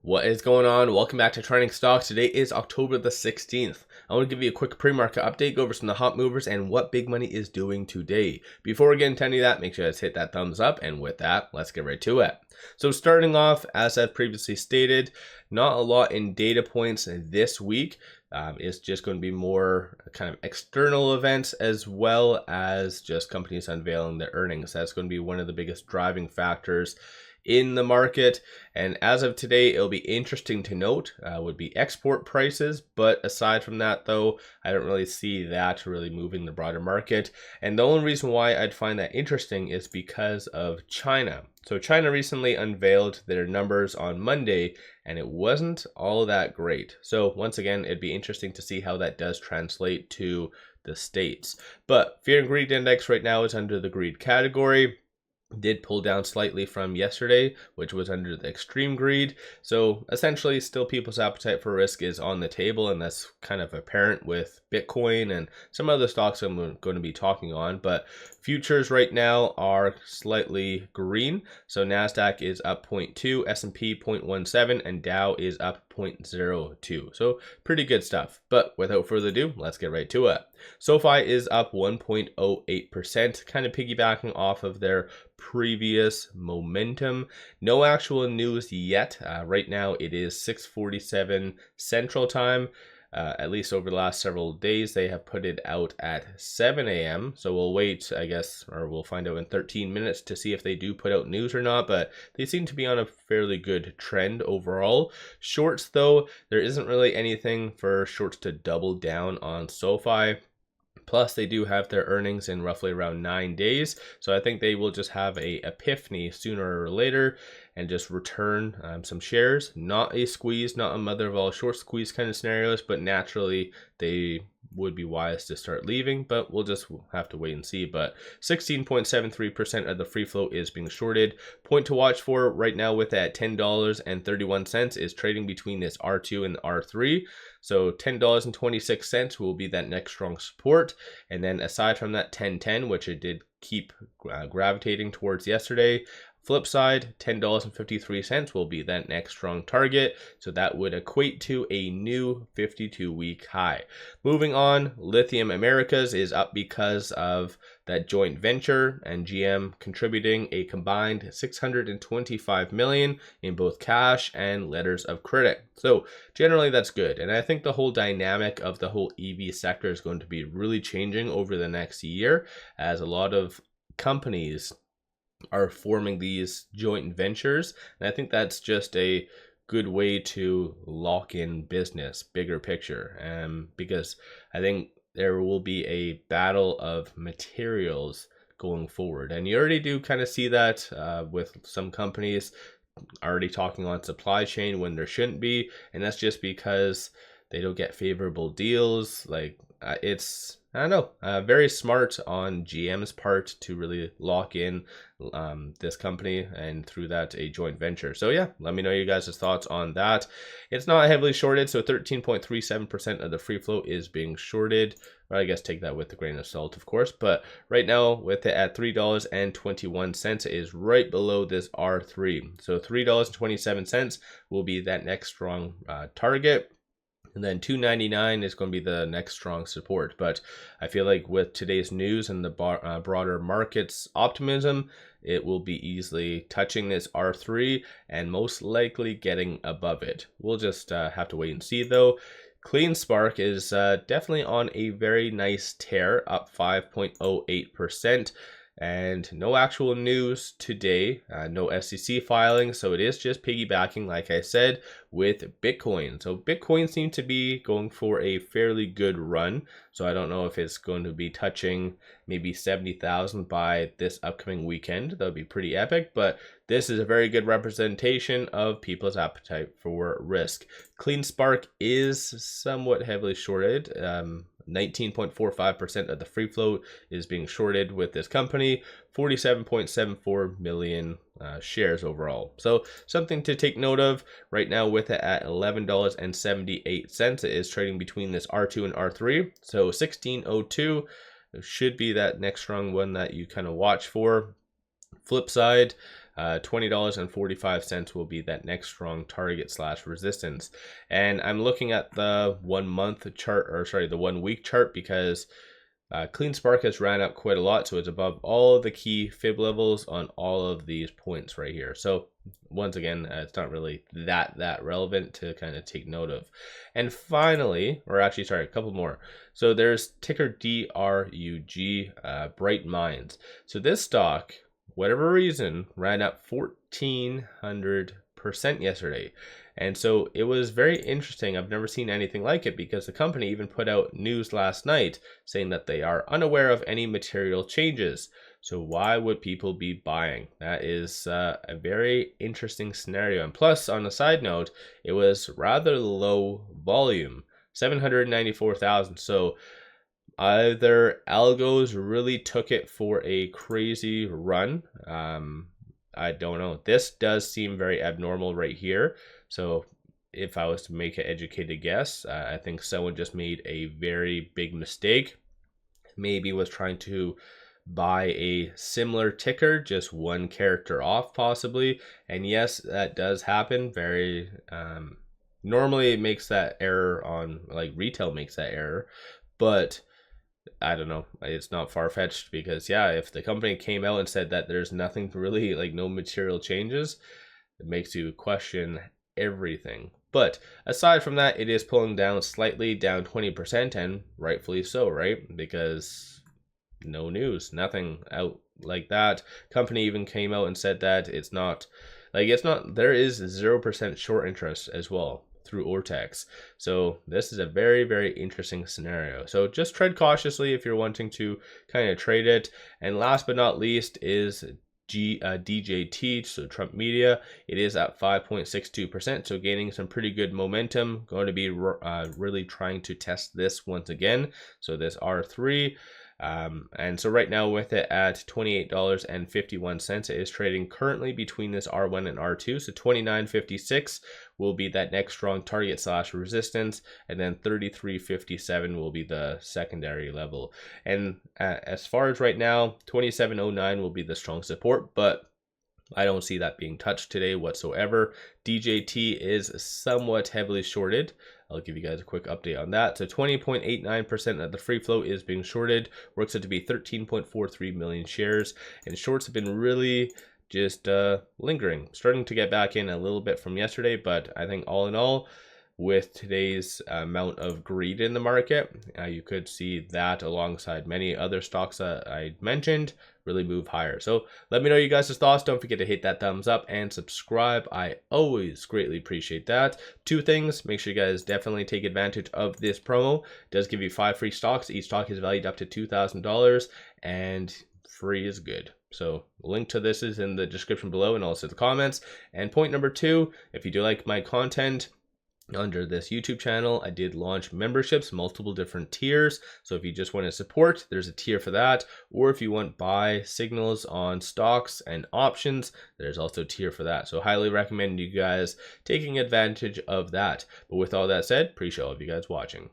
What is going on? Welcome back to Trending Stocks. Today is October the 16th. I want to give you a quick pre-market update, go over some of the hot movers and what big money is doing today. Before we get into any of that, make sure you guys hit that thumbs up, and with that, let's get right to it. So starting off, as I've previously stated, not a lot in data points this week. It's just going to be more kind of external events as well as just companies unveiling their earnings. That's going to be one of the biggest driving factors in the market. And as of today, it'll be interesting to note would be export prices. But aside from that, though, I don't really see that really moving the broader market. And the only reason why I'd find that interesting is because of China. So China recently unveiled their numbers on Monday, and it wasn't all that great. So once again, it'd be interesting to see how that does translate to the States. But Fear and Greed Index right now is under the greed category. Did pull down slightly from yesterday, which was under the extreme greed. So essentially still people's appetite for risk is on the table, and that's kind of apparent with Bitcoin and some other stocks I'm going to be talking on. But futures right now are slightly green. So NASDAQ is up 0.2, S&P 0.17, and Dow is up 0.02. So pretty good stuff. But without further ado, let's get right to it. Sofi is up 1.08%, kind of piggybacking off of their previous momentum. No actual news yet. Right now it is 6:47 Central Time. At least over the last several days, they have put it out at 7 a.m. So we'll wait, I guess, or we'll find out in 13 minutes to see if they do put out news or not. But they seem to be on a fairly good trend overall. Shorts, though, there isn't really anything for shorts to double down on Sofi. Plus, they do have their earnings in roughly around 9 days. So I think they will just have a epiphany sooner or later and just return some shares. Not a squeeze, not a mother of all short squeeze kind of scenarios, but naturally they would be wise to start leaving, but we'll just have to wait and see. But 16.73% of the free float is being shorted. Point to watch for right now with that $10.31 is trading between this R2 and R3. So $10.26 will be that next strong support. And then aside from that 10.10, which it did keep gravitating towards yesterday, flip side, $10.53 will be that next strong target. So that would equate to a new 52-week high. Moving on, Lithium Americas is up because of that joint venture and GM contributing a combined $625 million in both cash and letters of credit. So generally that's good. And I think the whole dynamic of the whole EV sector is going to be really changing over the next year, as a lot of companies are forming these joint ventures. And I think that's just a good way to lock in business, bigger picture. Because I think there will be a battle of materials going forward. And you already do kind of see that with some companies already talking on supply chain when there shouldn't be. And that's just because they don't get favorable deals. Like it's, I don't know, very smart on GM's part to really lock in this company, and through that a joint venture. So yeah, let me know you guys' thoughts on that. It's not heavily shorted, so 13.37% of the free float is being shorted. Or I guess take that with a grain of salt, of course. But right now with it at $3.21, it is right below this R3. So $3.27 will be that next strong target. And then $2.99 is going to be the next strong support. But I feel like with today's news and the broader market's optimism, it will be easily touching this R3 and most likely getting above it. We'll just have to wait and see, though. CleanSpark is definitely on a very nice tear, up 5.08%. And no actual news today, no SEC filing, so it is just piggybacking, like I said, with Bitcoin. So Bitcoin seems to be going for a fairly good run, so I don't know if it's going to be touching maybe 70,000 by this upcoming weekend. That would be pretty epic, but this is a very good representation of people's appetite for risk. CleanSpark is somewhat heavily shorted. 19.45% of the free float is being shorted with this company, 47.74 million shares overall. So something to take note of. Right now with it at $11.78, it is trading between this R2 and R3. So 1602 should be that next strong one that you kind of watch for. Flip side, $20.45 will be that next strong target slash resistance. And I'm looking at the 1 month chart, or sorry, the 1 week chart, because CleanSpark has ran up quite a lot, so it's above all the key fib levels on all of these points right here. So once again, it's not really that relevant to kind of take note of. And finally, or actually, sorry, a couple more. So there's ticker DRUG, Bright Minds. So this stock, whatever reason, ran up 1,400% yesterday. And so it was very interesting. I've never seen anything like it, because the company even put out news last night saying that they are unaware of any material changes. So why would people be buying? That is a very interesting scenario. And plus, on a side note, it was rather low volume, 794,000. So either algos really took it for a crazy run. I don't know. This does seem very abnormal right here. So if I was to make an educated guess, I think someone just made a very big mistake. Maybe was trying to buy a similar ticker, just one character off possibly. And yes, that does happen. Very normally it makes that error on, like, retail makes that error, but I don't know, it's not far-fetched, because yeah, if the company came out and said that there's nothing really, like no material changes, it makes you question everything. But aside from that, it is pulling down slightly, down 20%, and rightfully so, right? Because no news, nothing out like that. Company even came out and said that it's not, there is 0% short interest as well through Ortex. So this is a very interesting scenario. So just tread cautiously if you're wanting to kind of trade it. And last but not least is DJT, so Trump Media. It is at 5.62%, so gaining some pretty good momentum. Going to be really trying to test this once again, so this R3. And so right now with it at $28.51, it is trading currently between this R1 and R2. So $29.56 will be that next strong target slash resistance, and then $33.57 will be the secondary level. And as far as right now, $27.09 will be the strong support, but I don't see that being touched today whatsoever. DJT is somewhat heavily shorted. I'll give you guys a quick update on that. So 20.89% of the free float is being shorted. Works out to be 13.43 million shares. And shorts have been really just lingering. Starting to get back in a little bit from yesterday, but I think all in all, with today's amount of greed in the market, you could see that alongside many other stocks that I mentioned really move higher. So let me know you guys' thoughts. Don't forget to hit that thumbs up and subscribe. I always greatly appreciate that. 2 things: make sure you guys definitely take advantage of this promo. It does give you 5 free stocks. Each stock is valued up to $2,000, and free is good. So link to this is in the description below and also the comments. And point number 2, if you do like my content, under this YouTube channel, I did launch memberships, multiple different tiers. So if you just want to support, there's a tier for that. Or if you want buy signals on stocks and options, there's also a tier for that. So highly recommend you guys taking advantage of that. But with all that said, appreciate all of you guys watching.